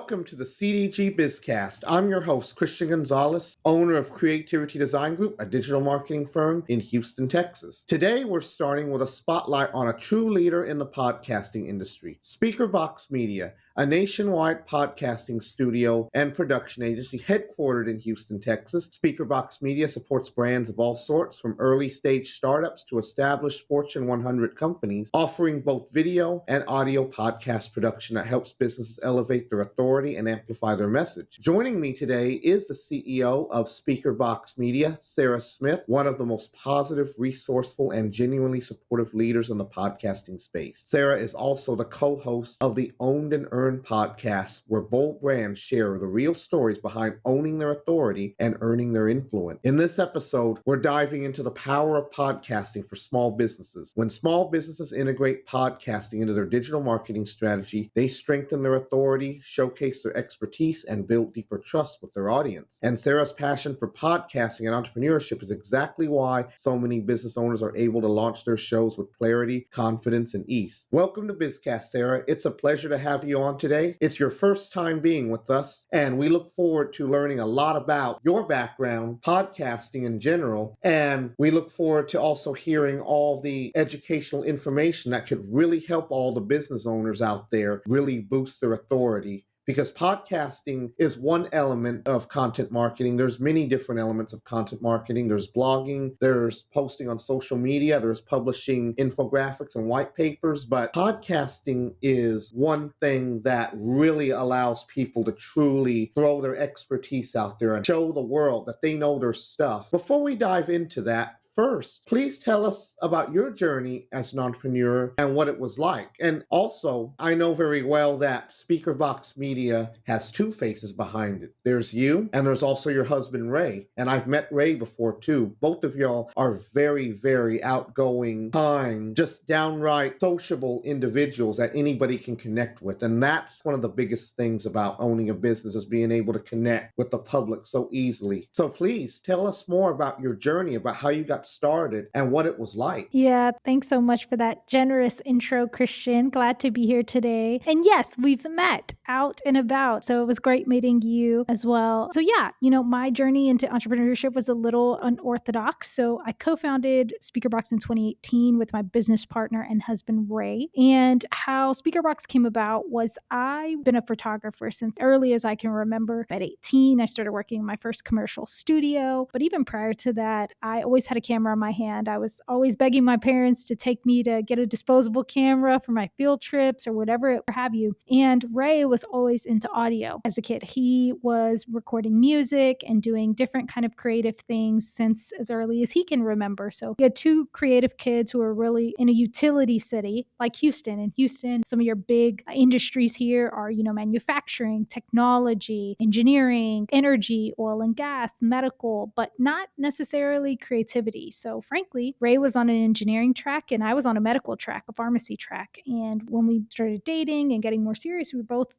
Welcome to the CDG BizCast. I'm your host, Christian Gonzales, owner of Creativity Design Group, a digital marketing firm in Houston, Texas. Today, we're starting with a spotlight on a true leader in the podcasting industry, Speakerbox Media, a nationwide podcasting studio and production agency headquartered in Houston, Texas. Speakerbox Media supports brands of all sorts, from early-stage startups to established Fortune 100 companies, offering both video and audio podcast production that helps businesses elevate their authority and amplify their message. Joining me today is the CEO of Speakerbox Media, Sarah Smith, one of the most positive, resourceful, and genuinely supportive leaders in the podcasting space. Sarah is also the co-host of the Owned and Earned podcast, where bold brands share the real stories behind owning their authority and earning their influence. In this episode, we're diving into the power of podcasting for small businesses. When small businesses integrate podcasting into their digital marketing strategy, they strengthen their authority, showcase their expertise, and build deeper trust with their audience. And Sarah's passion for podcasting and entrepreneurship is exactly why so many business owners are able to launch their shows with clarity, confidence, and ease. Welcome to BizCast, Sarah. It's a pleasure to have you on today. It's your first time being with us, and we look forward to learning a lot about your background, podcasting in general, and we look forward to also hearing all the educational information that could really help all the business owners out there really boost their authority. Because podcasting is one element of content marketing. There's many different elements of content marketing. There's blogging, there's posting on social media, there's publishing infographics and white papers. But podcasting is one thing that really allows people to truly throw their expertise out there and show the world that they know their stuff. Before we dive into that, first, please tell us about your journey as an entrepreneur and what it was like. And also, I know very well that Speakerbox Media has two faces behind it. There's you, and there's also your husband, Ray. And I've met Ray before, too. Both of y'all are very, very outgoing, kind, just downright sociable individuals that anybody can connect with. And that's one of the biggest things about owning a business, is being able to connect with the public so easily. So please tell us more about your journey, about how you got started and what it was like. Yeah, thanks so much for that generous intro, Christian. Glad to be here today. And yes, we've met out and about. So it was great meeting you as well. So yeah, my journey into entrepreneurship was a little unorthodox. So I co-founded Speakerbox in 2018 with my business partner and husband, Ray. And how Speakerbox came about was I've been a photographer since early as I can remember. At 18, I started working in my first commercial studio. But even prior to that, I always had a camera in my hand. I was always begging my parents to take me to get a disposable camera for my field trips or whatever have you. And Ray was always into audio as a kid. He was recording music and doing different kind of creative things since as early as he can remember. So he had two creative kids who were really in a utility city like Houston. In Houston, some of your big industries here are, manufacturing, technology, engineering, energy, oil and gas, medical, but not necessarily creativity. So frankly, Ray was on an engineering track and I was on a medical track, a pharmacy track. And when we started dating and getting more serious, we were both,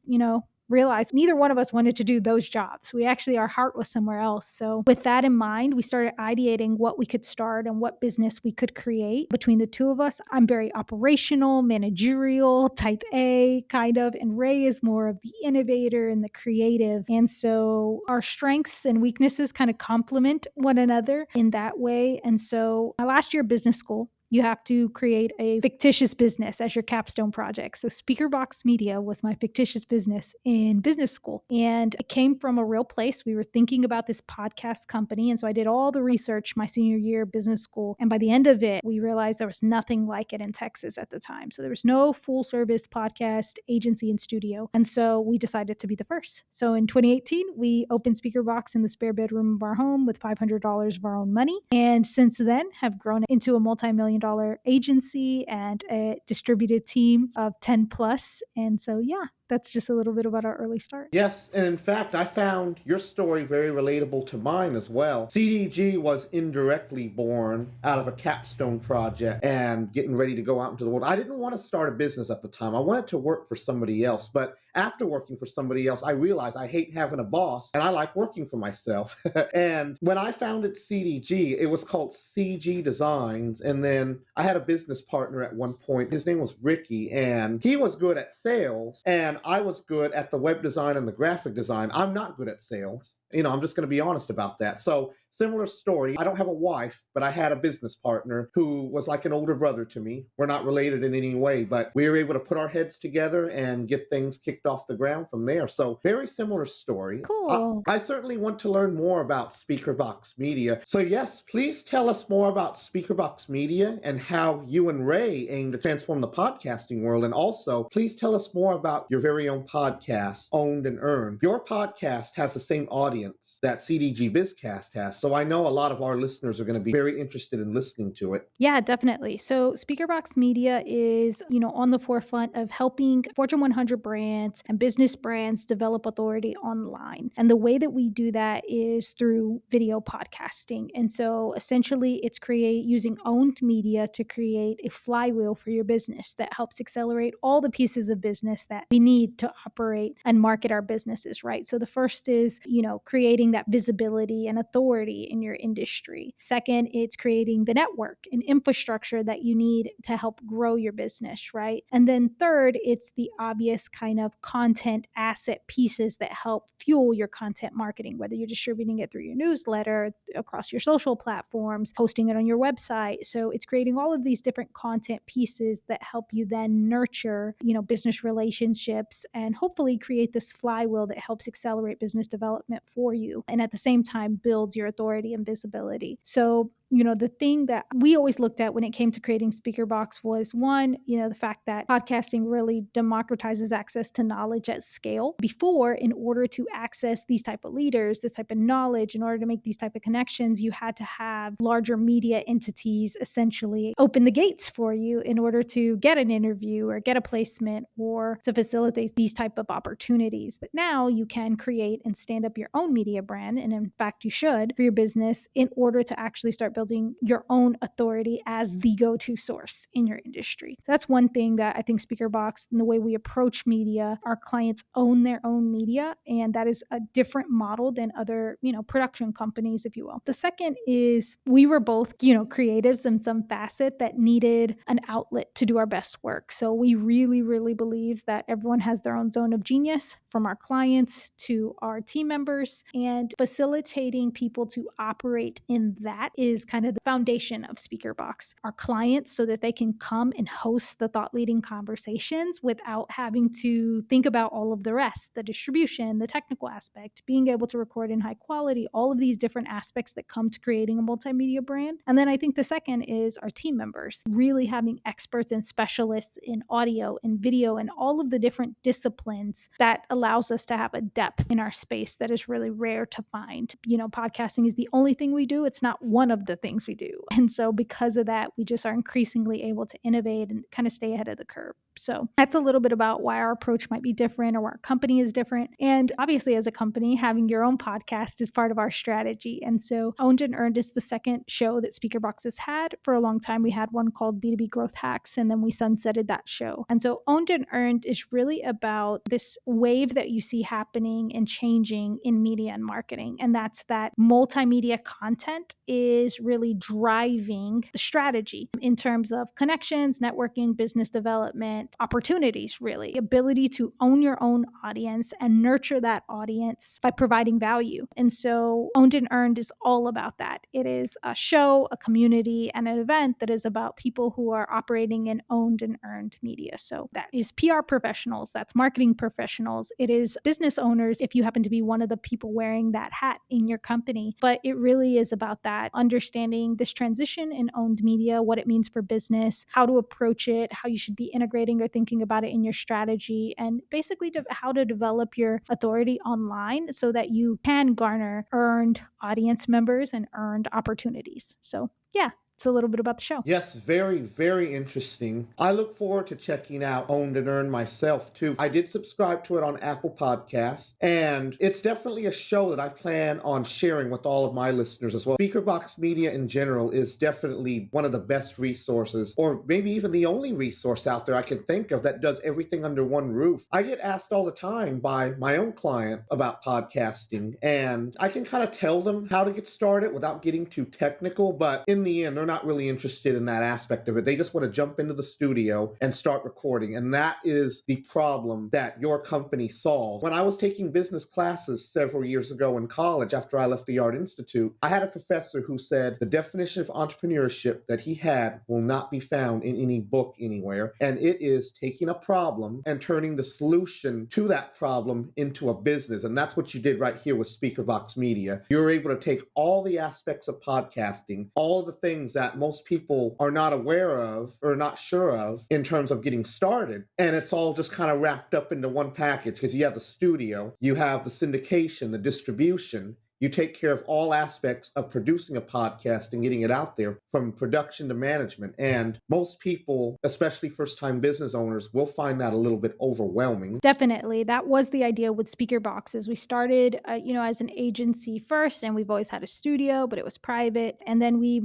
realized neither one of us wanted to do those jobs. Our heart was somewhere else. So with that in mind, we started ideating what we could start and what business we could create. Between the two of us, I'm very operational, managerial, type A kind of, and Ray is more of the innovator and the creative. And so our strengths and weaknesses kind of complement one another in that way. And so my last year of business school, you have to create a fictitious business as your capstone project. So Speakerbox Media was my fictitious business in business school. And it came from a real place. We were thinking about this podcast company. And so I did all the research my senior year of business school. And by the end of it, we realized there was nothing like it in Texas at the time. So there was no full service podcast agency and studio. And so we decided to be the first. So in 2018, we opened Speakerbox in the spare bedroom of our home with $500 of our own money. And since then have grown into a multi-million dollar agency and a distributed team of 10 plus. And so, yeah, that's just a little bit about our early start. Yes, and in fact, I found your story very relatable to mine as well. CDG was indirectly born out of a capstone project and getting ready to go out into the world. I didn't want to start a business at the time. I wanted to work for somebody else, but after working for somebody else, I realized I hate having a boss and I like working for myself. And when I founded CDG, it was called CG Designs. And then I had a business partner at one point. His name was Ricky, and he was good at sales. And And I was good at the web design and the graphic design. I'm not good at sales. I'm just going to be honest about that. So, similar story. I don't have a wife, but I had a business partner who was like an older brother to me. We're not related in any way, but we were able to put our heads together and get things kicked off the ground from there. So, very similar story. Cool. I certainly want to learn more about Speakerbox Media. So, yes, please tell us more about Speakerbox Media and how you and Ray aim to transform the podcasting world. And also, please tell us more about your very own podcast, Owned and Earned. Your podcast has the same audience that CDG BizCast has. So I know a lot of our listeners are going to be very interested in listening to it. Yeah, definitely. So Speakerbox Media is, on the forefront of helping Fortune 100 brands and business brands develop authority online. And the way that we do that is through video podcasting. And so essentially it's using owned media to create a flywheel for your business that helps accelerate all the pieces of business that we need to operate and market our businesses, right? So the first is, creating that visibility and authority in your industry. Second, it's creating the network and infrastructure that you need to help grow your business, right? And then third, it's the obvious kind of content asset pieces that help fuel your content marketing, whether you're distributing it through your newsletter, across your social platforms, posting it on your website. So it's creating all of these different content pieces that help you then nurture, business relationships and hopefully create this flywheel that helps accelerate business development for you. And at the same time, builds your authority and visibility. So the thing that we always looked at when it came to creating Speakerbox was one, the fact that podcasting really democratizes access to knowledge at scale. Before, in order to access these type of leaders, this type of knowledge, in order to make these type of connections, you had to have larger media entities essentially open the gates for you in order to get an interview or get a placement or to facilitate these type of opportunities. But now you can create and stand up your own media brand, and in fact you should, for your business in order to actually start building your own authority as the go-to source in your industry. So that's one thing that I think Speakerbox and the way we approach media, our clients own their own media, and that is a different model than other, production companies, if you will. The second is we were both, creatives in some facet that needed an outlet to do our best work. So we really, really believe that everyone has their own zone of genius, from our clients to our team members, and facilitating people to operate in that is kind of the foundation of Speakerbox. Our clients, so that they can come and host the thought leading conversations without having to think about all of the rest, the distribution, the technical aspect, being able to record in high quality, all of these different aspects that come to creating a multimedia brand. And then I think the second is our team members, really having experts and specialists in audio and video and all of the different disciplines that allows us to have a depth in our space that is really rare to find. Podcasting is the only thing we do. It's not one of the things we do. And so because of that, we just are increasingly able to innovate and kind of stay ahead of the curve. So that's a little bit about why our approach might be different or why our company is different. And obviously, as a company, having your own podcast is part of our strategy. And so Owned and Earned is the second show that Speakerbox has had. For a long time, we had one called B2B Growth Hacks, and then we sunsetted that show. And so Owned and Earned is really about this wave that you see happening and changing in media and marketing. And that's that multimedia content is really driving the strategy in terms of connections, networking, business development, opportunities, really. Ability to own your own audience and nurture that audience by providing value. And so Owned and Earned is all about that. It is a show, a community, and an event that is about people who are operating in owned and earned media. So that is PR professionals, that's marketing professionals, it is business owners if you happen to be one of the people wearing that hat in your company. But it really is about that, understanding this transition in owned media, what it means for business, how to approach it, how you should be integrating or thinking about it in your strategy, and basically how to develop your authority online so that you can garner earned audience members and earned opportunities. So yeah, it's a little bit about the show. Yes, very, very interesting. I look forward to checking out Owned and Earned myself, too. I did subscribe to it on Apple Podcasts, and it's definitely a show that I plan on sharing with all of my listeners as well. Speakerbox Media in general is definitely one of the best resources, or maybe even the only resource out there I can think of that does everything under one roof. I get asked all the time by my own client about podcasting, and I can kind of tell them how to get started without getting too technical, but in the end, they're not really interested in that aspect of it. They just want to jump into the studio and start recording. And that is the problem that your company solved. When I was taking business classes several years ago in college after I left the Art Institute, I had a professor who said the definition of entrepreneurship that he had will not be found in any book anywhere. And it is taking a problem and turning the solution to that problem into a business. And that's what you did right here with Speakerbox Media. You're able to take all the aspects of podcasting, all the things that most people are not aware of or not sure of in terms of getting started. And it's all just kind of wrapped up into one package because you have the studio, you have the syndication, the distribution. You take care of all aspects of producing a podcast and getting it out there, from production to management. And most people, especially first-time business owners, will find that a little bit overwhelming. Definitely. That was the idea with Speakerbox. Is we started, as an agency first, and we've always had a studio, but it was private. And then we,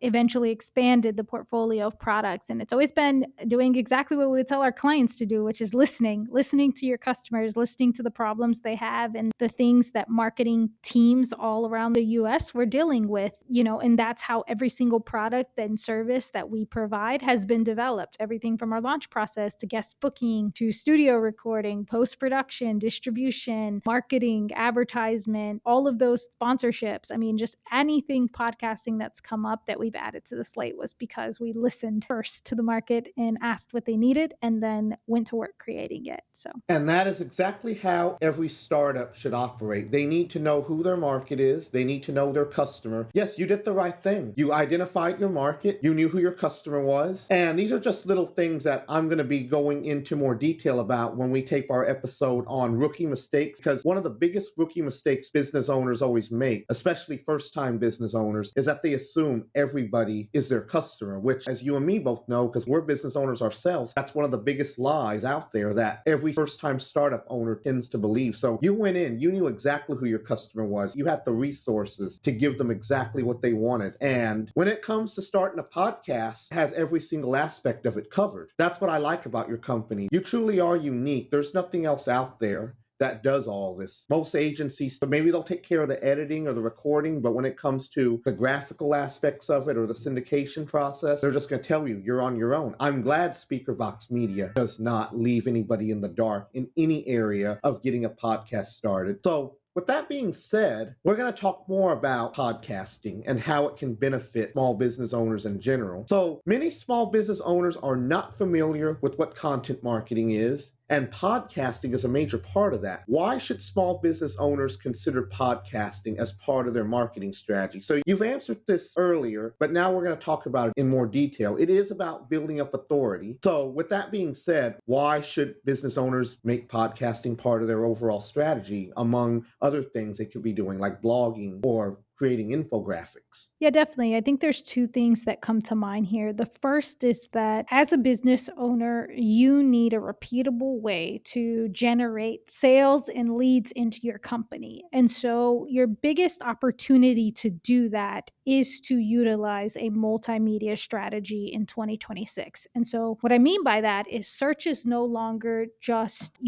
eventually expanded the portfolio of products. And it's always been doing exactly what we would tell our clients to do, which is listening to your customers, listening to the problems they have and the things that marketing teams all around the US were dealing with, and that's how every single product and service that we provide has been developed. Everything from our launch process to guest booking to studio recording, post-production, distribution, marketing, advertisement, all of those sponsorships. I mean, just anything podcasting that's come up that we've added to the slate was because we listened first to the market and asked what they needed and then went to work creating it. And that is exactly how every startup should operate. They need to know who their market is. They need to know their customer. Yes, you did the right thing. You identified your market. You knew who your customer was. And these are just little things that I'm going to be going into more detail about when we take our episode on rookie mistakes, because one of the biggest rookie mistakes business owners always make, especially first-time business owners, is that they assume everybody is their customer, which, as you and me both know, because we're business owners ourselves, that's one of the biggest lies out there that every first-time startup owner tends to believe. So you went in, you knew exactly who your customer was. You had the resources to give them exactly what they wanted. And when it comes to starting a podcast, it has every single aspect of it covered. That's what I like about your company. You truly are unique. There's nothing else out there that does all this. Most agencies, maybe they'll take care of the editing or the recording, but when it comes to the graphical aspects of it or the syndication process, they're just going to tell you you're on your own. I'm glad Speakerbox Media does not leave anybody in the dark in any area of getting a podcast started. So with that being said, we're going to talk more about podcasting and how it can benefit small business owners in general. So many small business owners are not familiar with what content marketing is, and podcasting is a major part of that. Why should small business owners consider podcasting as part of their marketing strategy? So you've answered this earlier, but now we're going to talk about it in more detail. It is about building up authority. So with that being said, why should business owners make podcasting part of their overall strategy, among other things they could be doing, like blogging or creating infographics? Yeah, definitely. I think there's two things that come to mind here. The first is that as a business owner, you need a repeatable way to generate sales and leads into your company. And so your biggest opportunity to do that is to utilize a multimedia strategy in 2026. And so what I mean by that is search is no longer just,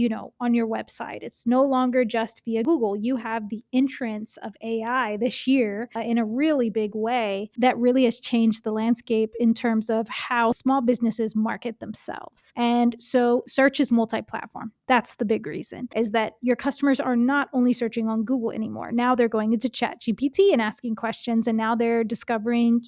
on your website. It's no longer just via Google. You have the entrance of AI this year in a really big way that really has changed the landscape in terms of how small businesses market themselves. And so search is multi-platform. That's the big reason, is that your customers are not only searching on Google anymore. Now they're going into ChatGPT and asking questions, and now they're discovering,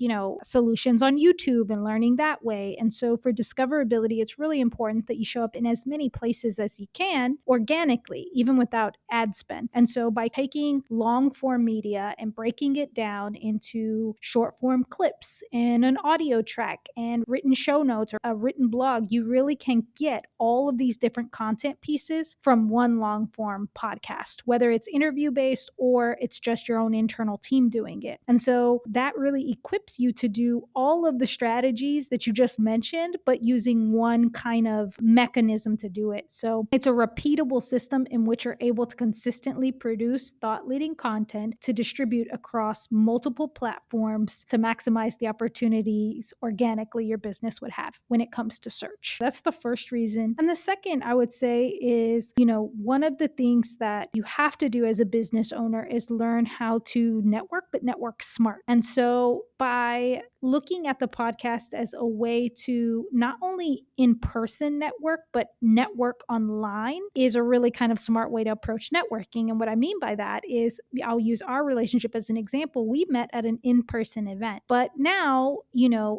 solutions on YouTube and learning that way. And so for discoverability, it's really important that you show up in as many places as you can organically, even without ad spend. And so by taking long form media and breaking it down into short form clips and an audio track and written show notes or a written blog, you really can get all of these different content pieces from one long form podcast, whether it's interview based or it's just your own internal team doing it. And so that really equips you to do all of the strategies that you just mentioned, but using one kind of mechanism to do it. So it's a repeatable system in which you're able to consistently produce thought leading content to distribute across across multiple platforms to maximize the opportunities organically your business would have when it comes to search. That's the first reason. And the second, I would say, is, one of the things that you have to do as a business owner is learn how to network, but network smart. And so by looking at the podcast as a way to not only in person network, but network online is a really kind of smart way to approach networking. And what I mean by that is, I'll use our relationship as an example. We met at an in person event, but now,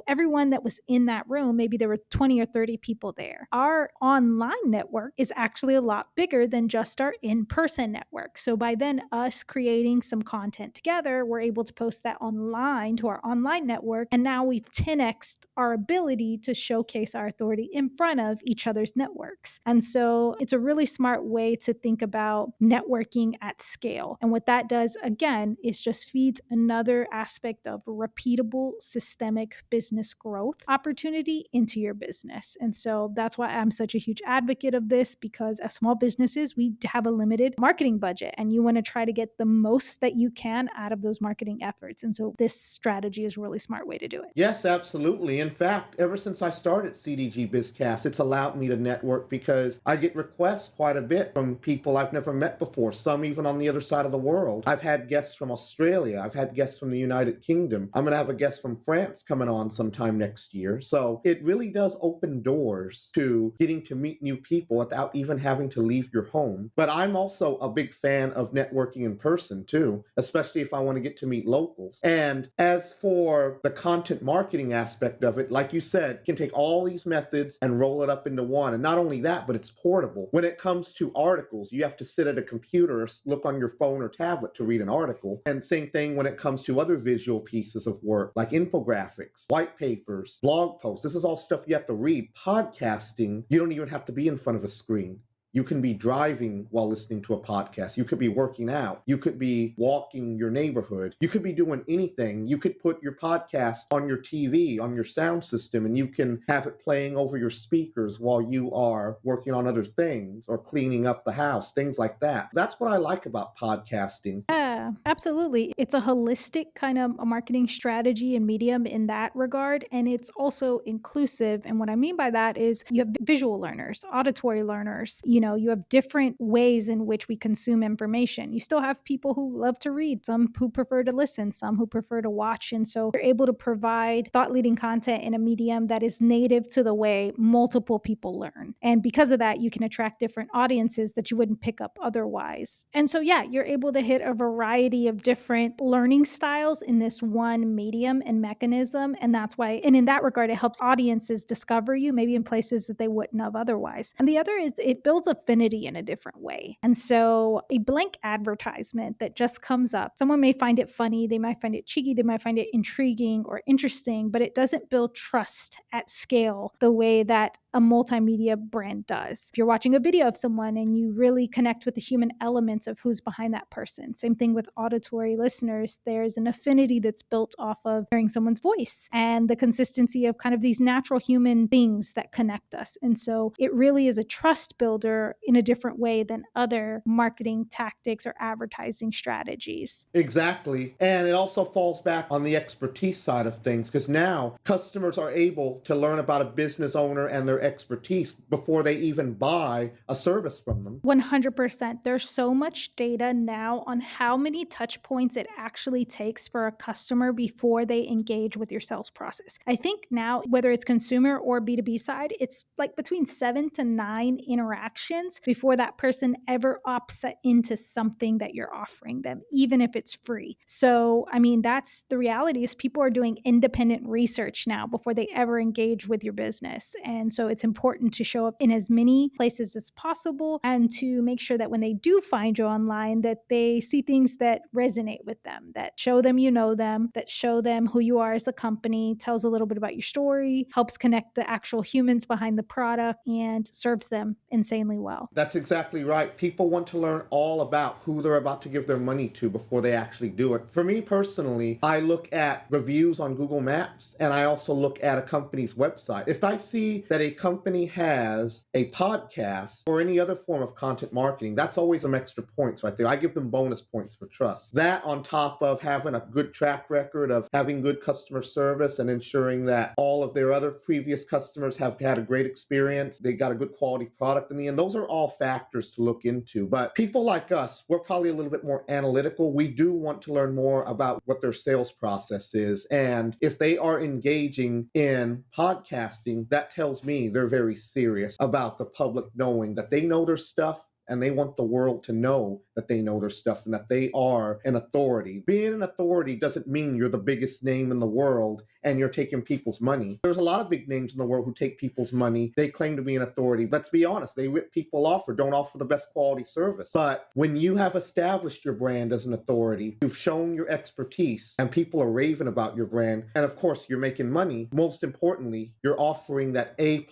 everyone that was in that room, maybe there were 20 or 30 people there. Our online network is actually a lot bigger than just our in person network. So by then us creating some content together, we're able to post that online to our online network. And now we've 10x'd our ability to showcase our authority in front of each other's networks. And so it's a really smart way to think about networking at scale. And what that does, again, is just feeds another aspect of repeatable systemic business growth opportunity into your business. And so that's why I'm such a huge advocate of this, because as small businesses, we have a limited marketing budget and you want to try to get the most that you can out of those marketing efforts. And so this strategy is a really smart way to do it. Yes, absolutely. In fact, ever since I started CDG BizCast, it's allowed me to network because I get requests quite a bit from people I've never met before, some even on the other side of the world. I've had guests from Australia. I've had guests from the United Kingdom. I'm going to have a guest from France coming on sometime next year. So it really does open doors to getting to meet new people without even having to leave your home. But I'm also a big fan of networking in person too, especially if I want to get to meet locals. And as for the content marketing aspect of it, like you said, you can take all these methods and roll it up into one. And not only that, but it's portable. When it comes to articles, you have to sit at a computer or look on your phone or tablet to read an article. And same thing when it comes to other visual pieces of work, like infographics, white papers, blog posts. This is all stuff you have to read. Podcasting, you don't even have to be in front of a screen. You can be driving while listening to a podcast. You could be working out. You could be walking your neighborhood. You could be doing anything. You could put your podcast on your TV, on your sound system, and you can have it playing over your speakers while you are working on other things or cleaning up the house, things like that. That's what I like about podcasting. Yeah, absolutely. It's a holistic kind of a marketing strategy and medium in that regard. And it's also inclusive. And what I mean by that is you have visual learners, auditory learners, you have different ways in which we consume information. You still have people who love to read, some who prefer to listen, some who prefer to watch. And so you're able to provide thought leading content in a medium that is native to the way multiple people learn. And because of that, you can attract different audiences that you wouldn't pick up otherwise. And so, yeah, you're able to hit a variety of different learning styles in this one medium and mechanism. And that's why, and in that regard, it helps audiences discover you maybe in places that they wouldn't have otherwise. And the other is it builds affinity in a different way. And so a blank advertisement that just comes up, someone may find it funny, they might find it cheeky, they might find it intriguing or interesting, but it doesn't build trust at scale the way that a multimedia brand does. If you're watching a video of someone and you really connect with the human elements of who's behind that person. Same thing with auditory listeners. There's an affinity that's built off of hearing someone's voice and the consistency of kind of these natural human things that connect us. And so it really is a trust builder in a different way than other marketing tactics or advertising strategies. Exactly. And it also falls back on the expertise side of things because now customers are able to learn about a business owner and their expertise before they even buy a service from them. 100%. There's so much data now on how many touch points it actually takes for a customer before they engage with your sales process. I think now, whether it's consumer or B2B side, it's like between 7 to 9 interactions before that person ever opts into something that you're offering them, even if it's free. So, I mean, that's the reality is people are doing independent research now before they ever engage with your business. And so it's important to show up in as many places as possible and to make sure that when they do find you online, that they see things that resonate with them, that show them you know them, that show them who you are as a company, tells a little bit about your story, helps connect the actual humans behind the product, and serves them insanely extremely well. That's exactly right. People want to learn all about who they're about to give their money to before they actually do it. For me personally, I look at reviews on Google Maps and I also look at a company's website. If I see that a company has a podcast or any other form of content marketing, that's always some extra points right there. I give them bonus points for trust. That on top of having a good track record of having good customer service and ensuring that all of their other previous customers have had a great experience, they got a good quality product in the end. Those are all factors to look into. But people like us, we're probably a little bit more analytical. We do want to learn more about what their sales process is. And if they are engaging in podcasting, that tells me they're very serious about the public knowing that they know their stuff and they want the world to know that they know their stuff and that they are an authority. Being an authority doesn't mean you're the biggest name in the world and you're taking people's money. There's a lot of big names in the world who take people's money. They claim to be an authority. Let's be honest, they rip people off or don't offer the best quality service. But when you have established your brand as an authority, you've shown your expertise and people are raving about your brand, and of course you're making money, most importantly, you're offering that A++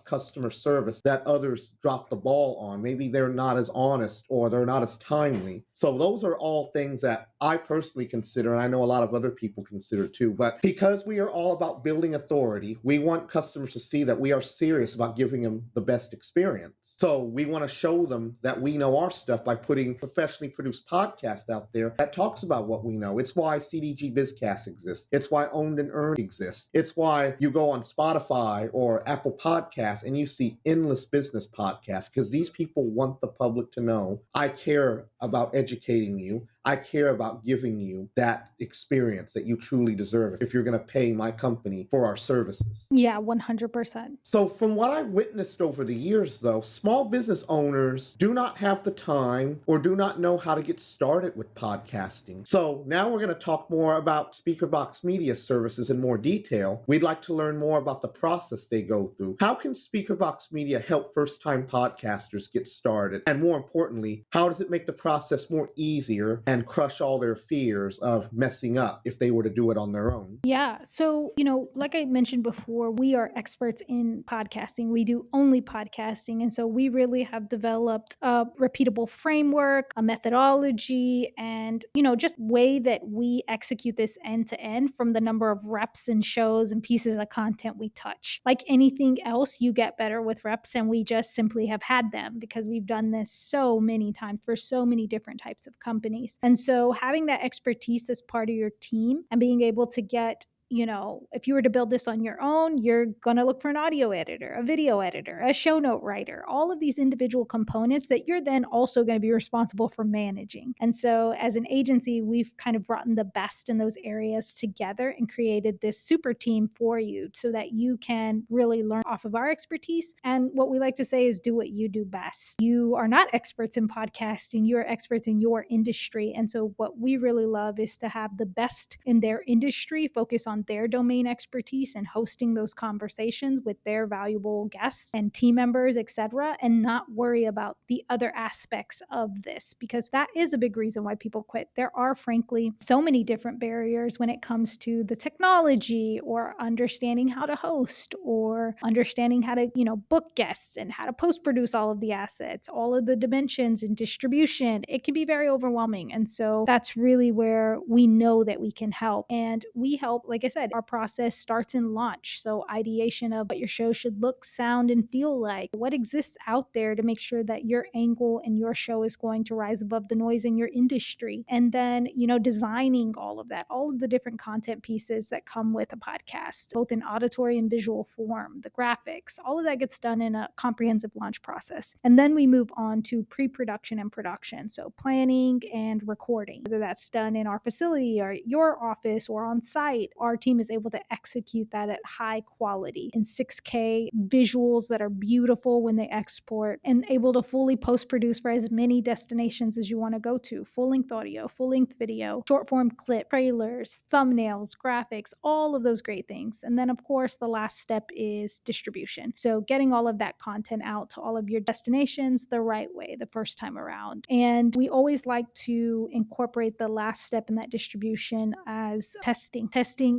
customer service that others drop the ball on. Maybe they're not as honest or they're not as timely. So those are all things that I personally consider, and I know a lot of other people consider too. But because we are all about building authority, we want customers to see that we are serious about giving them the best experience. So we want to show them that we know our stuff by putting professionally produced podcasts out there that talks about what we know. It's why CDG BizCast exists. It's why Owned and Earned exists. It's why you go on Spotify or Apple Podcasts and you see endless business podcasts, because these people want the public to know I care about educating you. I care about giving you that experience that you truly deserve if you're going to pay my company for our services. Yeah, 100%. So from what I've witnessed over the years, though, small business owners do not have the time or do not know how to get started with podcasting. So now we're going to talk more about Speakerbox Media services in more detail. We'd like to learn more about the process they go through. How can Speakerbox Media help first-time podcasters get started? And more importantly, how does it make the process more easier and crush all their fears of messing up if they were to do it on their own? Yeah. So, like I mentioned before, we are experts in podcasting. We do only podcasting. And so we really have developed a repeatable framework, a methodology, and, just way that we execute this end to end from the number of reps and shows and pieces of content we touch. Like anything else, you get better with reps, and we just simply have had them because we've done this so many times for so many different types of companies. And so having that expertise as part of your team and being able to get, if you were to build this on your own, you're going to look for an audio editor, a video editor, a show note writer, all of these individual components that you're then also going to be responsible for managing. And so as an agency, we've kind of brought in the best in those areas together and created this super team for you so that you can really learn off of our expertise. And what we like to say is do what you do best. You are not experts in podcasting, you're experts in your industry. And so what we really love is to have the best in their industry focus on their domain expertise and hosting those conversations with their valuable guests and team members, etc., and not worry about the other aspects of this, because that is a big reason why people quit. There are, frankly, so many different barriers when it comes to the technology or understanding how to host or understanding how to, book guests and how to post produce all of the assets, all of the dimensions and distribution. It can be very overwhelming. And so that's really where we know that we can help. And we help, like I said, our process starts in launch. So ideation of what your show should look, sound, and feel like, what exists out there to make sure that your angle and your show is going to rise above the noise in your industry. And then, designing all of that, all of the different content pieces that come with a podcast, both in auditory and visual form, the graphics, all of that gets done in a comprehensive launch process. And then we move on to pre-production and production. So planning and recording, whether that's done in our facility or your office or on site, our team is able to execute that at high quality in 6K visuals that are beautiful when they export, and able to fully post-produce for as many destinations as you want to go to: full-length audio, full-length video, short-form clip, trailers, thumbnails, graphics, all of those great things. And then, of course, the last step is distribution. So getting all of that content out to all of your destinations the right way the first time around. And we always like to incorporate the last step in that distribution as testing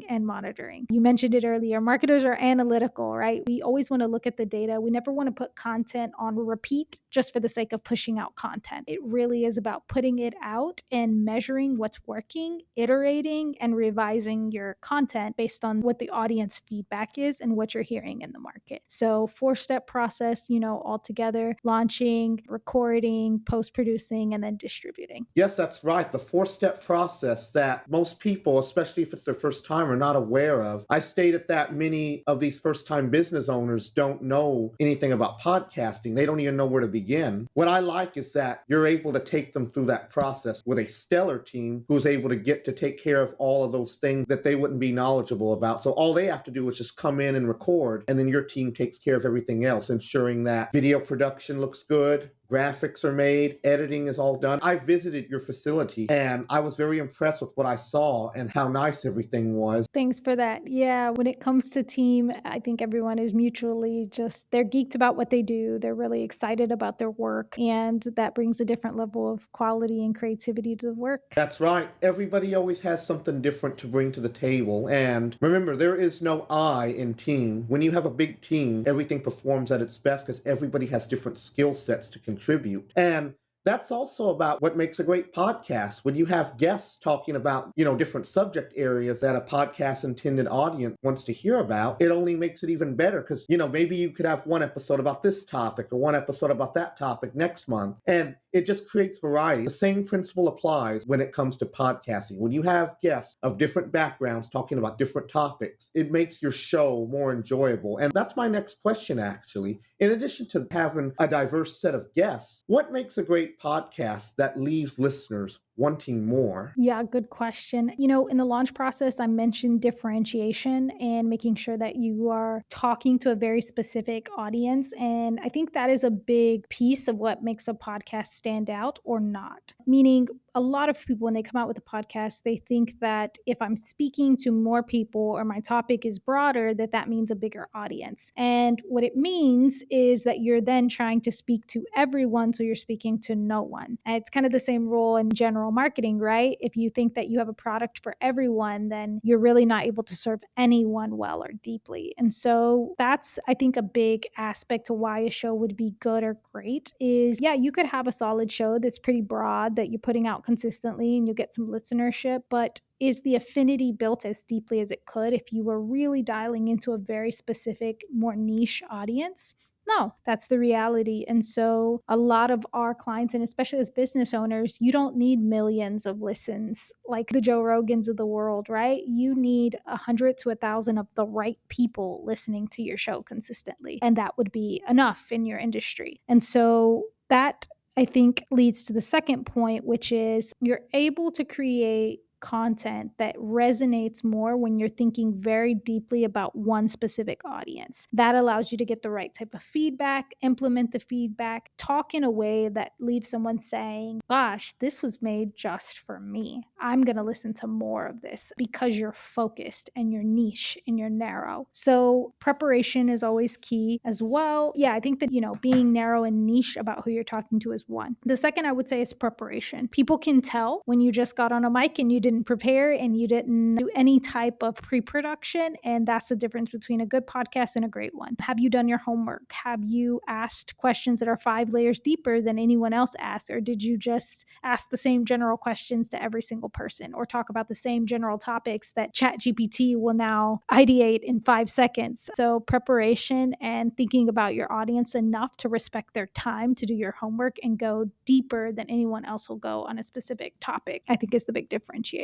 and monitoring. You mentioned it earlier. Marketers are analytical, right? We always want to look at the data. We never want to put content on repeat just for the sake of pushing out content. It really is about putting it out and measuring what's working, iterating, and revising your content based on what the audience feedback is and what you're hearing in the market. So 4-step process, all together: launching, recording, post-producing, and then distributing. Yes, that's right. The 4-step process that most people, especially if it's their first time, are not aware of. I stated that many of these first-time business owners don't know anything about podcasting. They don't even know where to begin. What I like is that you're able to take them through that process with a stellar team who's able to get to take care of all of those things that they wouldn't be knowledgeable about. So all they have to do is just come in and record, and then your team takes care of everything else, ensuring that video production looks good, graphics are made, editing is all done. I visited your facility and I was very impressed with what I saw and how nice everything was. Thanks for that. Yeah, when it comes to team, I think everyone is mutually they're geeked about what they do. They're really excited about their work, and that brings a different level of quality and creativity to the work. That's right. Everybody always has something different to bring to the table. And remember, there is no I in team. When you have a big team, everything performs at its best because everybody has different skill sets to contribute. And that's also about what makes a great podcast. When you have guests talking about, different subject areas that a podcast intended audience wants to hear about, it only makes it even better because, maybe you could have one episode about this topic or one episode about that topic next month. And it just creates variety. The same principle applies when it comes to podcasting. When you have guests of different backgrounds talking about different topics, it makes your show more enjoyable. And that's my next question, actually. In addition to having a diverse set of guests, what makes a great podcast that leaves listeners wanting more? Yeah, good question. In the launch process, I mentioned differentiation and making sure that you are talking to a very specific audience. And I think that is a big piece of what makes a podcast stand out or not. Meaning, a lot of people, when they come out with a podcast, they think that if I'm speaking to more people or my topic is broader, that means a bigger audience. And what it means is that you're then trying to speak to everyone, so you're speaking to no one. And it's kind of the same role in general marketing, right? If you think that you have a product for everyone, then you're really not able to serve anyone well or deeply. And so that's, I think, a big aspect to why a show would be good or great is, you could have a solid show that's pretty broad that you're putting out consistently and you get some listenership, but is the affinity built as deeply as it could if you were really dialing into a very specific, more niche audience? No, that's the reality. And so a lot of our clients, and especially as business owners, you don't need millions of listens like the Joe Rogans of the world, right? You need 100 to 1,000 of the right people listening to your show consistently. And that would be enough in your industry. And so that, I think, leads to the second point, which is you're able to create content that resonates more when you're thinking very deeply about one specific audience. That allows you to get the right type of feedback, implement the feedback, talk in a way that leaves someone saying, gosh, this was made just for me. I'm going to listen to more of this, because you're focused and you're niche and you're narrow. So preparation is always key as well. Yeah, I think that, being narrow and niche about who you're talking to is one. The second I would say is preparation. People can tell when you just got on a mic and you didn't prepare and you didn't do any type of pre-production. And that's the difference between a good podcast and a great one. Have you done your homework? Have you asked questions that are 5 layers deeper than anyone else asked? Or did you just ask the same general questions to every single person, or talk about the same general topics that ChatGPT will now ideate in 5 seconds? So preparation and thinking about your audience enough to respect their time to do your homework and go deeper than anyone else will go on a specific topic, I think, is the big differentiators.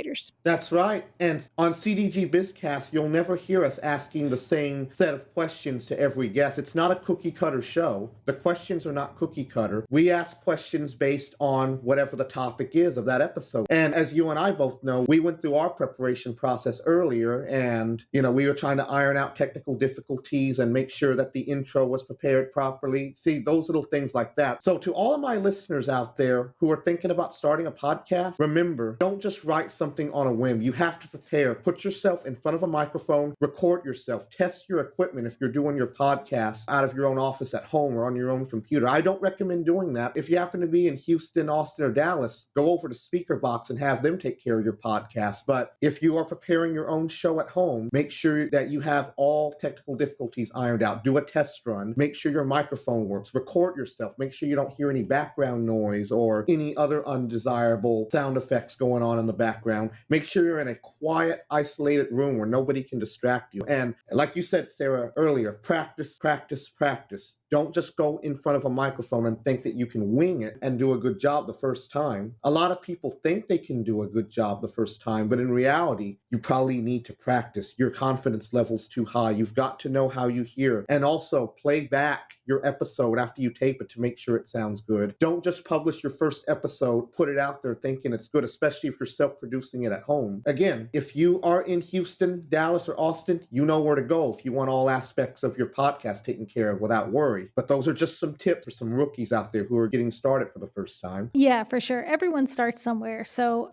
That's right. And on CDG BizCast, you'll never hear us asking the same set of questions to every guest. It's not a cookie cutter show. The questions are not cookie cutter. We ask questions based on whatever the topic is of that episode. And as you and I both know, we went through our preparation process earlier, and, we were trying to iron out technical difficulties and make sure that the intro was prepared properly. See, those little things like that. So to all of my listeners out there who are thinking about starting a podcast, remember, don't just write something on a whim. You have to prepare. Put yourself in front of a microphone, record yourself, test your equipment if you're doing your podcast out of your own office at home or on your own computer. I don't recommend doing that. If you happen to be in Houston, Austin, or Dallas, go over to Speakerbox and have them take care of your podcast. But if you are preparing your own show at home, make sure that you have all technical difficulties ironed out. Do a test run. Make sure your microphone works. Record yourself. Make sure you don't hear any background noise or any other undesirable sound effects going on in the background. Make sure you're in a quiet, isolated room where nobody can distract you. And like you said, Sarah, earlier, practice, practice, practice. Don't just go in front of a microphone and think that you can wing it and do a good job the first time. A lot of people think they can do a good job the first time, but in reality, you probably need to practice. Your confidence level's too high. You've got to know how you hear. And also play back your episode after you tape it to make sure it sounds good. Don't just publish your first episode, put it out there thinking it's good, especially if you're self-producing it at home. Again, if you are in Houston, Dallas, or Austin, you know where to go if you want all aspects of your podcast taken care of without worry. But those are just some tips for some rookies out there who are getting started for the first time. Yeah, for sure. Everyone starts somewhere. So,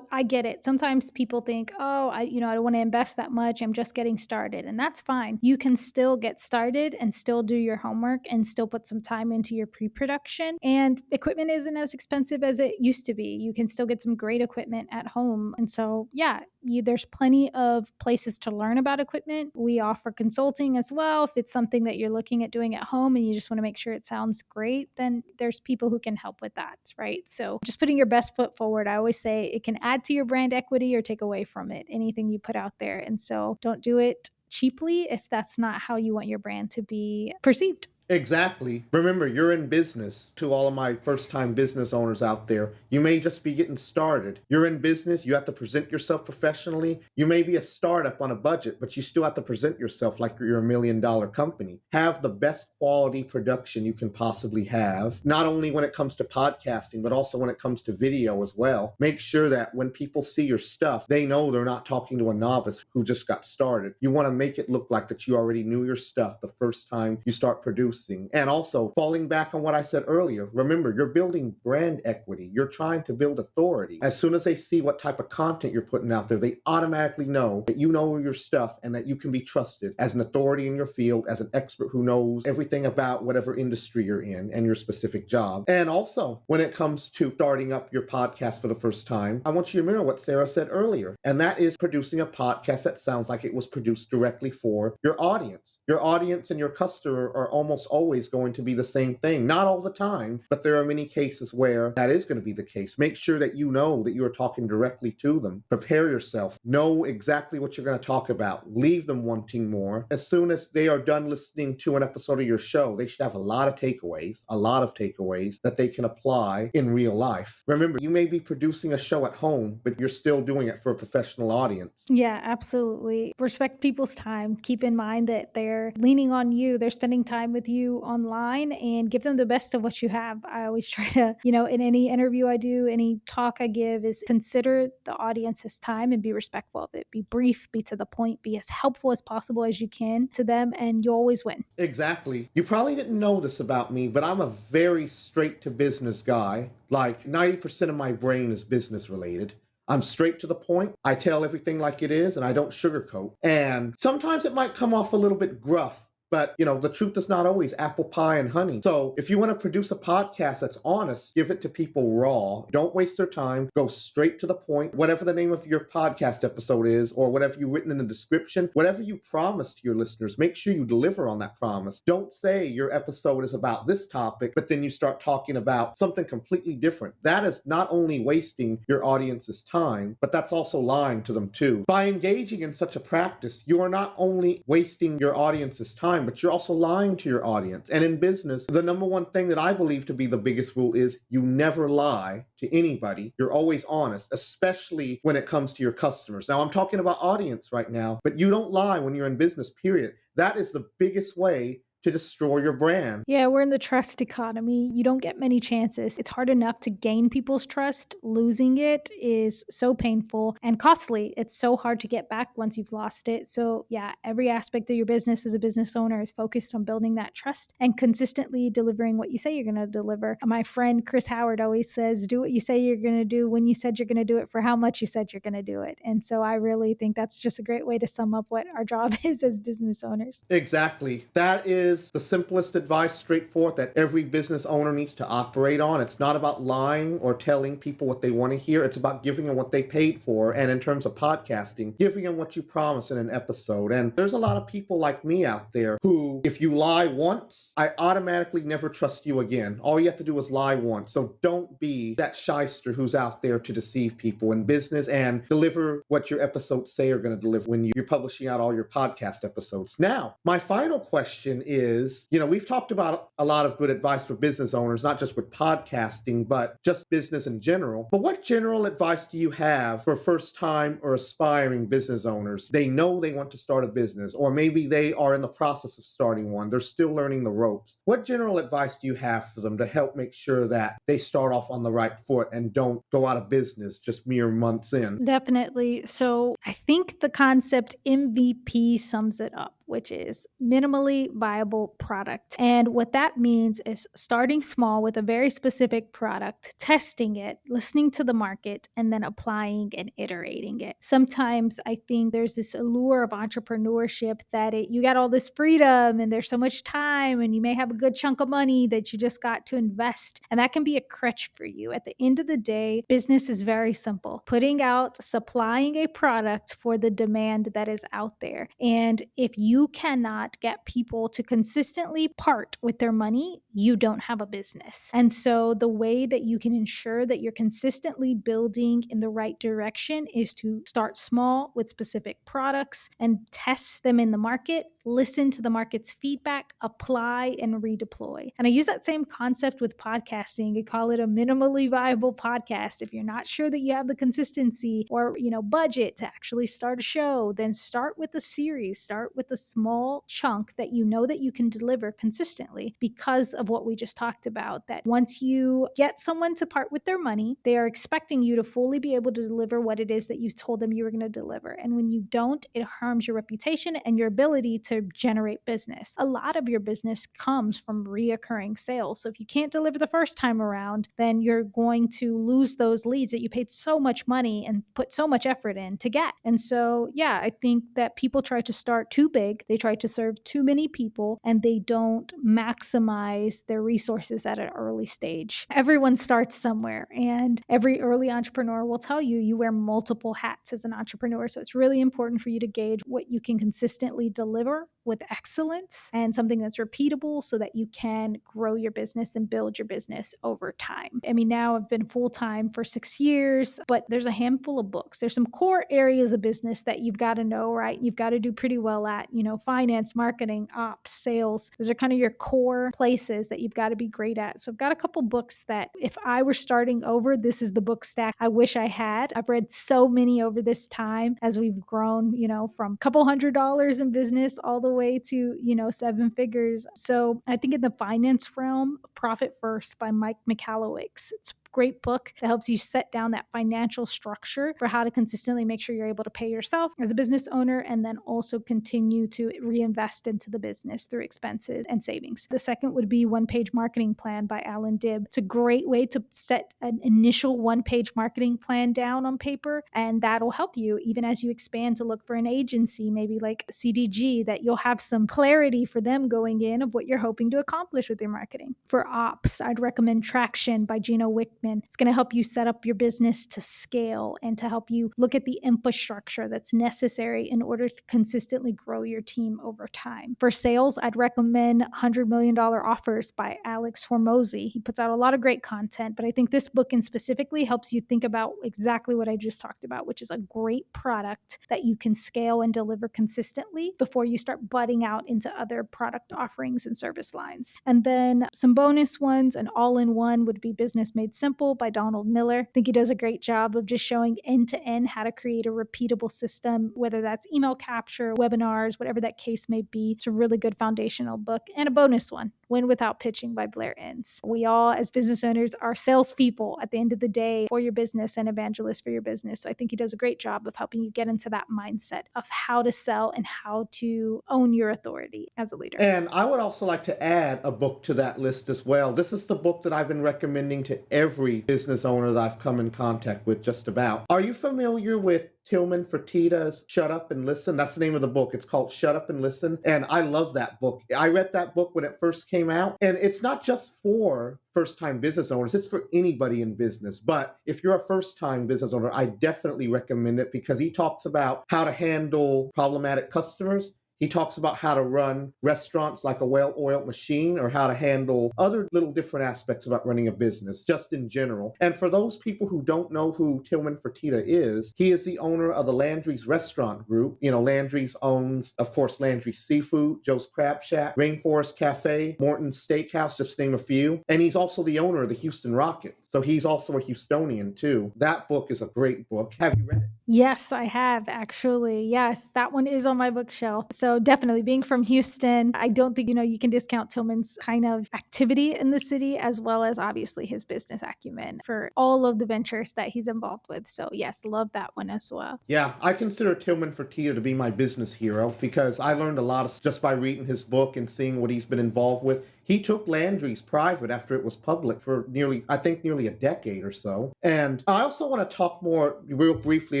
I get it. Sometimes people think, oh, I don't want to invest that much. I'm just getting started. And that's fine. You can still get started and still do your homework and still put some time into your pre-production. And equipment isn't as expensive as it used to be. You can still get some great equipment at home. And so, yeah, there's plenty of places to learn about equipment. We offer consulting as well. If it's something that you're looking at doing at home and you just want to make sure it sounds great, then there's people who can help with that, right? So just putting your best foot forward. I always say it can add to your brand equity or take away from it, anything you put out there. And so don't do it cheaply if that's not how you want your brand to be perceived. Exactly. Remember, you're in business. To all of my first-time business owners out there, you may just be getting started. You're in business. You have to present yourself professionally. You may be a startup on a budget, but you still have to present yourself like you're a $1 million company. Have the best quality production you can possibly have, not only when it comes to podcasting, but also when it comes to video as well. Make sure that when people see your stuff, they know they're not talking to a novice who just got started. You want to make it look like that you already knew your stuff the first time you start producing. And also, falling back on what I said earlier, remember, you're building brand equity. You're trying to build authority. As soon as they see what type of content you're putting out there, they automatically know that you know your stuff and that you can be trusted as an authority in your field, as an expert who knows everything about whatever industry you're in and your specific job. And also, when it comes to starting up your podcast for the first time, I want you to remember what Sarah said earlier, and that is producing a podcast that sounds like it was produced directly for your audience. Your audience and your customer are almost always going to be the same thing. Not all the time, but there are many cases where that is going to be the case. Make sure that you know that you are talking directly to them. Prepare yourself. Know exactly what you're going to talk about. Leave them wanting more. As soon as they are done listening to an episode of your show, they should have a lot of takeaways that they can apply in real life. Remember, you may be producing a show at home, but you're still doing it for a professional audience. Yeah, absolutely. Respect people's time. Keep in mind that they're leaning on you. They're spending time with you online, and give them the best of what you have. I always try to, in any interview I do, any talk I give, is consider the audience's time and be respectful of it. Be brief, be to the point, be as helpful as possible as you can to them, and you'll always win. Exactly. You probably didn't know this about me, but I'm a very straight to business guy. Like 90% of my brain is business related. I'm straight to the point. I tell everything like it is, and I don't sugarcoat. And sometimes it might come off a little bit gruff, but, the truth is not always apple pie and honey. So if you want to produce a podcast that's honest, give it to people raw. Don't waste their time. Go straight to the point. Whatever the name of your podcast episode is, or whatever you've written in the description, whatever you promise to your listeners, make sure you deliver on that promise. Don't say your episode is about this topic, but then you start talking about something completely different. That is not only wasting your audience's time, but that's also lying to them too. By engaging in such a practice, you are not only wasting your audience's time, but you're also lying to your audience. And in business, the number one thing that I believe to be the biggest rule is you never lie to anybody. You're always honest, especially when it comes to your customers. Now, I'm talking about audience right now, but you don't lie when you're in business, period. That is the biggest way to destroy your brand. Yeah, we're in the trust economy. You don't get many chances. It's hard enough to gain people's trust. Losing it is so painful and costly. It's so hard to get back once you've lost it. So, yeah, every aspect of your business as a business owner is focused on building that trust and consistently delivering what you say you're going to deliver. My friend Chris Howard always says, do what you say you're going to do when you said you're going to do it for how much you said you're going to do it. And so I really think that's just a great way to sum up what our job is as business owners. Exactly. That is the simplest advice, straightforward, that every business owner needs to operate on. It's not about lying or telling people what they want to hear. It's about giving them what they paid for. And in terms of podcasting, giving them what you promised in an episode. And there's a lot of people like me out there who, if you lie once, I automatically never trust you again. All you have to do is lie once. So don't be that shyster who's out there to deceive people in business, and deliver what your episodes say are going to deliver when you're publishing out all your podcast episodes. Now, my final question is, we've talked about a lot of good advice for business owners, not just with podcasting, but just business in general. But what general advice do you have for first-time or aspiring business owners? They know they want to start a business, or maybe they are in the process of starting one. They're still learning the ropes. What general advice do you have for them to help make sure that they start off on the right foot and don't go out of business just mere months in? Definitely. So I think the concept MVP sums it up, which is minimally viable product. And what that means is starting small with a very specific product, testing it, listening to the market, and then applying and iterating it. Sometimes I think there's this allure of entrepreneurship that you got all this freedom and there's so much time and you may have a good chunk of money that you just got to invest. And that can be a crutch for you. At the end of the day, business is very simple. Putting out, supplying a product for the demand that is out there. And if you cannot get people to consistently part with their money, you don't have a business. And so the way that you can ensure that you're consistently building in the right direction is to start small with specific products and test them in the market, listen to the market's feedback, apply and redeploy. And I use that same concept with podcasting. I call it a minimally viable podcast. If you're not sure that you have the consistency or, budget to actually start a show, then start with a series, start with a small chunk that you know that you can deliver consistently, because of what we just talked about, that once you get someone to part with their money, they are expecting you to fully be able to deliver what it is that you told them you were going to deliver. And when you don't, it harms your reputation and your ability to generate business. A lot of your business comes from reoccurring sales. So if you can't deliver the first time around, then you're going to lose those leads that you paid so much money and put so much effort in to get. And so, yeah, I think that people try to start too big. They try to serve too many people and they don't maximize their resources at an early stage. Everyone starts somewhere, and every early entrepreneur will tell you you wear multiple hats as an entrepreneur. So it's really important for you to gauge what you can consistently deliver with excellence and something that's repeatable so that you can grow your business and build your business over time. I mean, now I've been full-time for 6 years, but there's a handful of books. There's some core areas of business that you've got to know, right? You've got to do pretty well at, finance, marketing, ops, sales. Those are kind of your core places that you've got to be great at. So I've got a couple books that if I were starting over, this is the book stack I wish I had. I've read so many over this time as we've grown, from a couple $100s in business all the way to, 7 figures. So I think in the finance realm, Profit First by Mike Michalowicz. It's great book that helps you set down that financial structure for how to consistently make sure you're able to pay yourself as a business owner and then also continue to reinvest into the business through expenses and savings. The second would be One Page Marketing Plan by Alan Dibb. It's a great way to set an initial one-page marketing plan down on paper, and that'll help you even as you expand to look for an agency, maybe like CDG, that you'll have some clarity for them going in of what you're hoping to accomplish with your marketing. For ops, I'd recommend Traction by Gino Wickman. It's going to help you set up your business to scale and to help you look at the infrastructure that's necessary in order to consistently grow your team over time. For sales, I'd recommend $100 Million Offers by Alex Hormozy. He puts out a lot of great content, but I think this book in specifically helps you think about exactly what I just talked about, which is a great product that you can scale and deliver consistently before you start budding out into other product offerings and service lines. And then some bonus ones, an all-in-one would be Business Made Simple Simple by Donald Miller. I think he does a great job of just showing end to end how to create a repeatable system, whether that's email capture, webinars, whatever that case may be. It's a really good foundational book. And a bonus one, Win Without Pitching by Blair Enns. We all, as business owners, are salespeople at the end of the day for your business and evangelists for your business. So I think he does a great job of helping you get into that mindset of how to sell and how to own your authority as a leader. And I would also like to add a book to that list as well. This is the book that I've been recommending to every business owner that I've come in contact with just about. Are you familiar with Tillman Fertitta's Shut Up and Listen? That's the name of the book. It's called Shut Up and Listen. And I love that book. I read that book when it first came out. And it's not just for first-time business owners. It's for anybody in business. But if you're a first-time business owner, I definitely recommend it because he talks about how to handle problematic customers. He talks about how to run restaurants like a well-oiled machine or how to handle other little different aspects about running a business, just in general. And for those people who don't know who Tillman Fertitta is, he is the owner of the Landry's Restaurant Group. You know, Landry's owns, of course, Landry's Seafood, Joe's Crab Shack, Rainforest Cafe, Morton's Steakhouse, just to name a few. And he's also the owner of the Houston Rockets. So he's also a Houstonian too. That book is a great book. Have you read it? Yes, I have actually. Yes, that one is on my bookshelf. So definitely being from Houston, I don't think, you can discount Tillman's kind of activity in the city, as well as obviously his business acumen for all of the ventures that he's involved with. So yes, love that one as well. Yeah, I consider Tillman Fertitta to be my business hero because I learned a lot just by reading his book and seeing what he's been involved with. He took Landry's private after it was public for nearly a decade or so. And I also want to talk more real briefly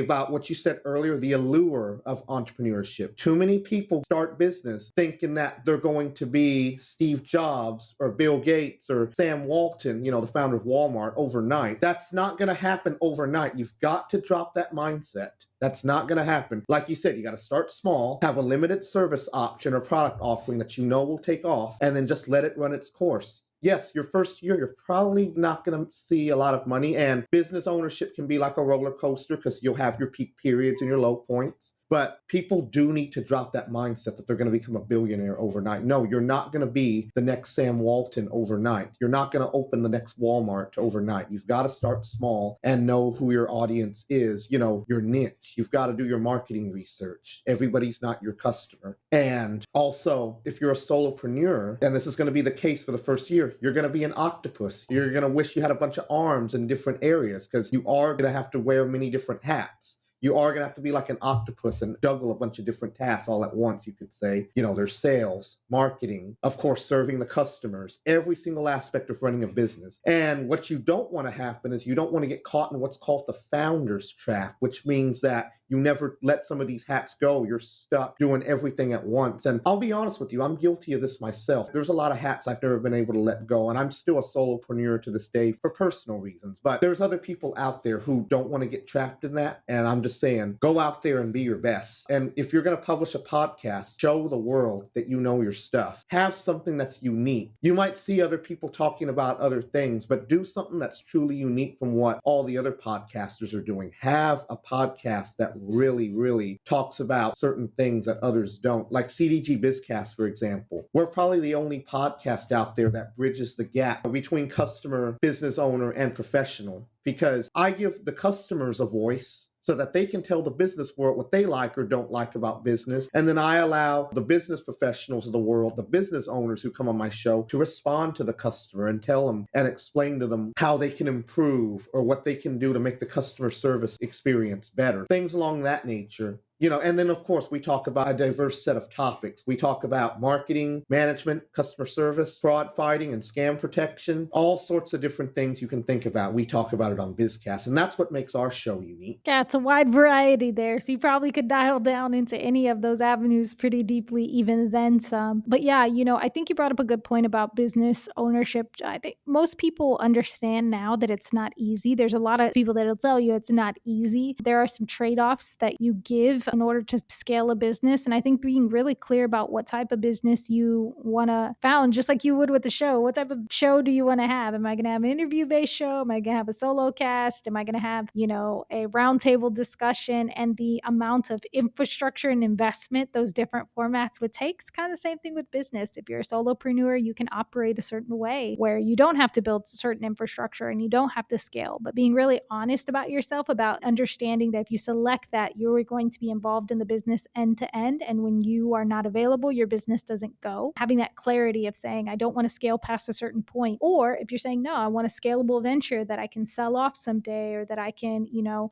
about what you said earlier, the allure of entrepreneurship. Too many people start business thinking that they're going to be Steve Jobs or Bill Gates or Sam Walton, the founder of Walmart, overnight. That's not going to happen overnight. You've got to drop that mindset. That's not going to happen. Like you said, you got to start small, have a limited service option or product offering that will take off, and then just let it run its course. Yes, your first year, you're probably not going to see a lot of money, and business ownership can be like a roller coaster because you'll have your peak periods and your low points. But people do need to drop that mindset that they're going to become a billionaire overnight. No, you're not going to be the next Sam Walton overnight. You're not going to open the next Walmart overnight. You've got to start small and know who your audience is, your niche. You've got to do your marketing research. Everybody's not your customer. And also, if you're a solopreneur, and this is going to be the case for the first year, you're going to be an octopus. You're going to wish you had a bunch of arms in different areas because you are going to have to wear many different hats. You are going to have to be like an octopus and juggle a bunch of different tasks all at once, you could say. There's sales, marketing, of course, serving the customers, every single aspect of running a business. And what you don't want to happen is you don't want to get caught in what's called the founder's trap, which means that you never let some of these hats go. You're stuck doing everything at once. And I'll be honest with you, I'm guilty of this myself. There's a lot of hats I've never been able to let go. And I'm still a solopreneur to this day for personal reasons. But there's other people out there who don't want to get trapped in that. And I'm just saying, go out there and be your best. And if you're going to publish a podcast, show the world that you know your stuff. Have something that's unique. You might see other people talking about other things, but do something that's truly unique from what all the other podcasters are doing. Have a podcast that really talks about certain things that others don't, like CDG BizCast, for example. We're probably the only podcast out there that bridges the gap between customer, business owner, and professional, because I give the customers a voice so that they can tell the business world what they like or don't like about business. And then I allow the business professionals of the world, the business owners who come on my show, to respond to the customer and tell them and explain to them how they can improve or what they can do to make the customer service experience better. Things along that nature. And then, of course, we talk about a diverse set of topics. We talk about marketing, management, customer service, fraud fighting, and scam protection, all sorts of different things you can think about. We talk about it on BizCast, and that's what makes our show unique. Yeah, it's a wide variety there. So you probably could dial down into any of those avenues pretty deeply, even then some. But yeah, I think you brought up a good point about business ownership. I think most people understand now that it's not easy. There's a lot of people that'll tell you it's not easy. There are some trade-offs that you give in order to scale a business. And I think being really clear about what type of business you want to found, just like you would with the show. What type of show do you want to have? Am I going to have an interview-based show? Am I going to have a solo cast? Am I going to have, a roundtable discussion? And the amount of infrastructure and investment those different formats would take. It's kind of the same thing with business. If you're a solopreneur, you can operate a certain way where you don't have to build certain infrastructure and you don't have to scale, but being really honest about yourself, about understanding that if you select that, you're going to be involved in the business end to end. And when you are not available, your business doesn't go. Having that clarity of saying, I don't want to scale past a certain point. Or if you're saying, no, I want a scalable venture that I can sell off someday or that I can,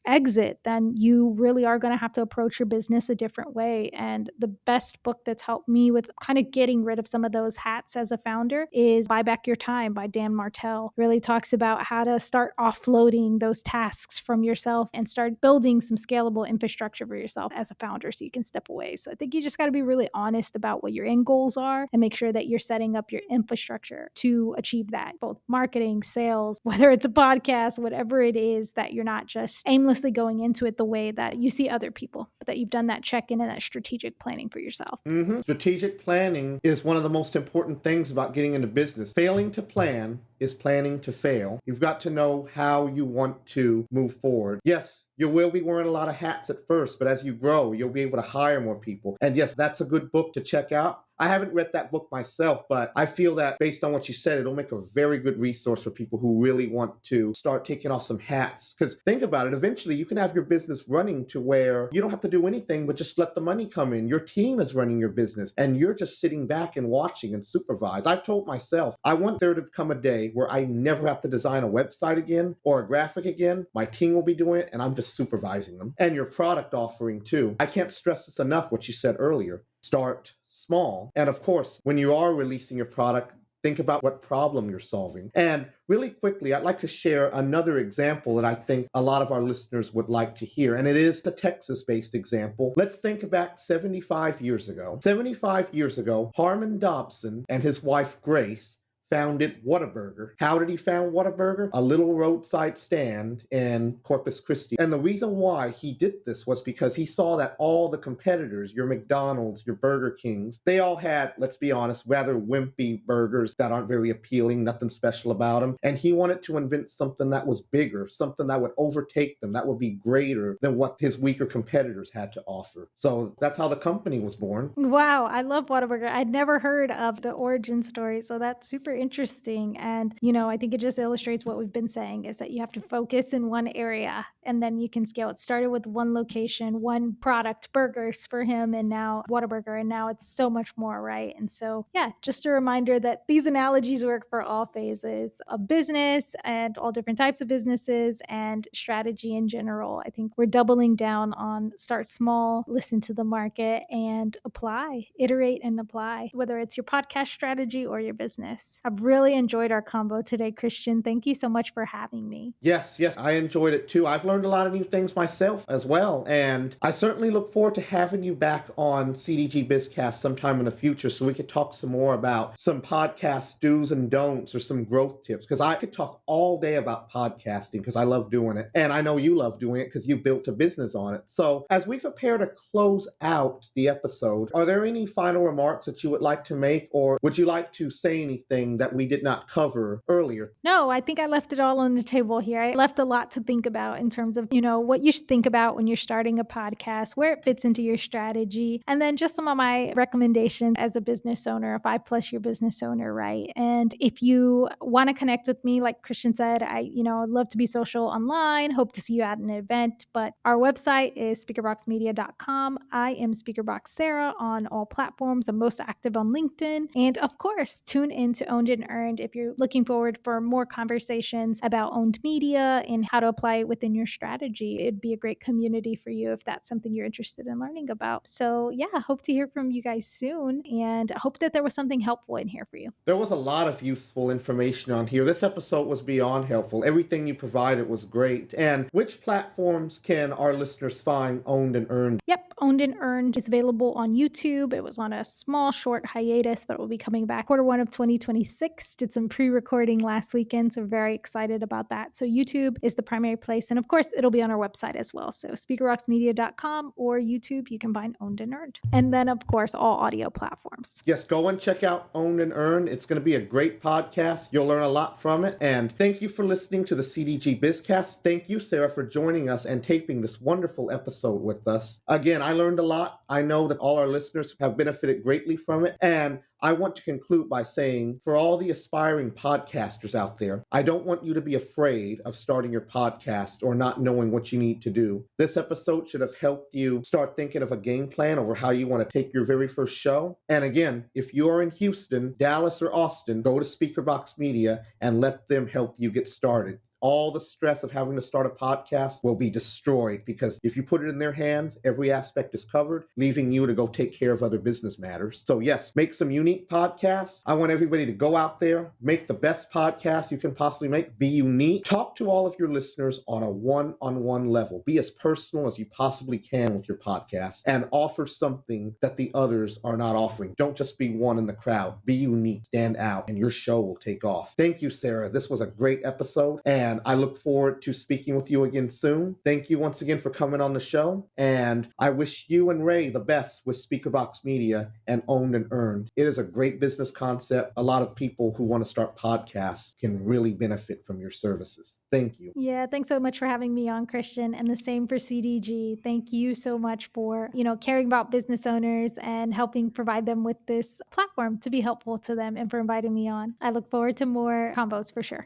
exit, then you really are going to have to approach your business a different way. And the best book that's helped me with kind of getting rid of some of those hats as a founder is Buy Back Your Time by Dan Martell. Really talks about how to start offloading those tasks from yourself and start building some scalable infrastructure for yourself as a founder so you can step away. So I think you just got to be really honest about what your end goals are and make sure that you're setting up your infrastructure to achieve that, both marketing, sales, whether it's a podcast, whatever it is, that you're not just aimlessly going into it the way that you see other people, but that you've done that check-in and that strategic planning for yourself. Strategic planning is one of the most important things about getting into business. Failing to plan is planning to fail. You've got to know how you want to move forward. Yes, you will be wearing a lot of hats at first, but as you grow, you'll be able to hire more people. And yes, that's a good book to check out. I haven't read that book myself, but I feel that based on what you said, it'll make a very good resource for people who really want to start taking off some hats. Because think about it, eventually you can have your business running to where you don't have to do anything but just let the money come in. Your team is running your business and you're just sitting back and watching and supervise. I've told myself, I want there to come a day where I never have to design a website again or a graphic again. My team will be doing it and I'm just supervising them. And your product offering too. I can't stress this enough, what you said earlier. Start small. And of course, when you are releasing your product, think about what problem you're solving. And really quickly, I'd like to share another example that I think a lot of our listeners would like to hear. And it is a Texas-based example. Let's think back 75 years ago. 75 years ago, Harmon Dobson and his wife, Grace, founded Whataburger. How did he found Whataburger? A little roadside stand in Corpus Christi. And the reason why he did this was because he saw that all the competitors, your McDonald's, your Burger Kings, they all had, let's be honest, rather wimpy burgers that aren't very appealing, nothing special about them. And he wanted to invent something that was bigger, something that would overtake them, that would be greater than what his weaker competitors had to offer. So that's how the company was born. Wow, I love Whataburger. I'd never heard of the origin story, so that's super interesting. And, I think it just illustrates what we've been saying is that you have to focus in one area and then you can scale. It started with one location, one product, burgers for him, and now Whataburger, and now it's so much more, right? And so, yeah, just a reminder that these analogies work for all phases of business and all different types of businesses and strategy in general. I think we're doubling down on start small, listen to the market, and apply, iterate and apply, whether it's your podcast strategy or your business. I've really enjoyed our combo today, Christian. Thank you so much for having me. Yes, I enjoyed it too. I've learned a lot of new things myself as well. And I certainly look forward to having you back on CDG BizCast sometime in the future so we could talk some more about some podcast do's and don'ts or some growth tips. Because I could talk all day about podcasting because I love doing it. And I know you love doing it because you built a business on it. So as we prepare to close out the episode, are there any final remarks that you would like to make, or would you like to say anything that we did not cover earlier? No, I think I left it all on the table here. I left a lot to think about in terms of, what you should think about when you're starting a podcast, where it fits into your strategy, and then just some of my recommendations as a business owner, a 5+ year business owner, right? And if you want to connect with me, like Christian said, I'd love to be social online, hope to see you at an event, but our website is speakerboxmedia.com. I am Speakerbox Sarah on all platforms. I'm most active on LinkedIn. And of course, tune in to Owned and Earned if you're looking forward for more conversations about owned media and how to apply it within your strategy. It'd be a great community for you if that's something you're interested in learning about. So yeah, hope to hear from you guys soon, and I hope that there was something helpful in here for you. There was a lot of useful information on here. This episode was beyond helpful. Everything you provided was great. And which platforms can our listeners find Owned and Earned? Yep, Owned and Earned is available on YouTube. It was on a small, short hiatus, but it will be coming back Q1 of 2026. Did some pre-recording last weekend, so very excited about that. So YouTube is the primary place. And of course, course, it'll be on our website as well. So speakerboxmedia.com or YouTube, you can find Owned and Earned. And then, of course, all audio platforms. Yes, go and check out Owned and Earned. It's going to be a great podcast. You'll learn a lot from it. And thank you for listening to the CDG BizCast. Thank you, Sarah, for joining us and taping this wonderful episode with us. Again, I learned a lot. I know that all our listeners have benefited greatly from it. And I want to conclude by saying, for all the aspiring podcasters out there, I don't want you to be afraid of starting your podcast or not knowing what you need to do. This episode should have helped you start thinking of a game plan over how you want to take your very first show. And again, if you are in Houston, Dallas, or Austin, go to Speakerbox Media and let them help you get started. All the stress of having to start a podcast will be destroyed because if you put it in their hands, every aspect is covered, leaving you to go take care of other business matters. So yes, make some unique podcasts. I want everybody to go out there, make the best podcast you can possibly make, be unique, talk to all of your listeners on a one-on-one level, be as personal as you possibly can with your podcast, and offer something that the others are not offering. Don't just be one in the crowd. Be unique, stand out, and your show will take off. Thank you, Sarah. This was a great episode, and I look forward to speaking with you again soon. Thank you once again for coming on the show, and I wish you and Ray the best with Speakerbox Media and Owned and Earned. It is a great business concept. A lot of people who want to start podcasts can really benefit from your services. Thank you. Yeah, thanks so much for having me on, Christian, and the same for CDG. Thank you so much for, caring about business owners and helping provide them with this platform to be helpful to them and for inviting me on. I look forward to more combos for sure.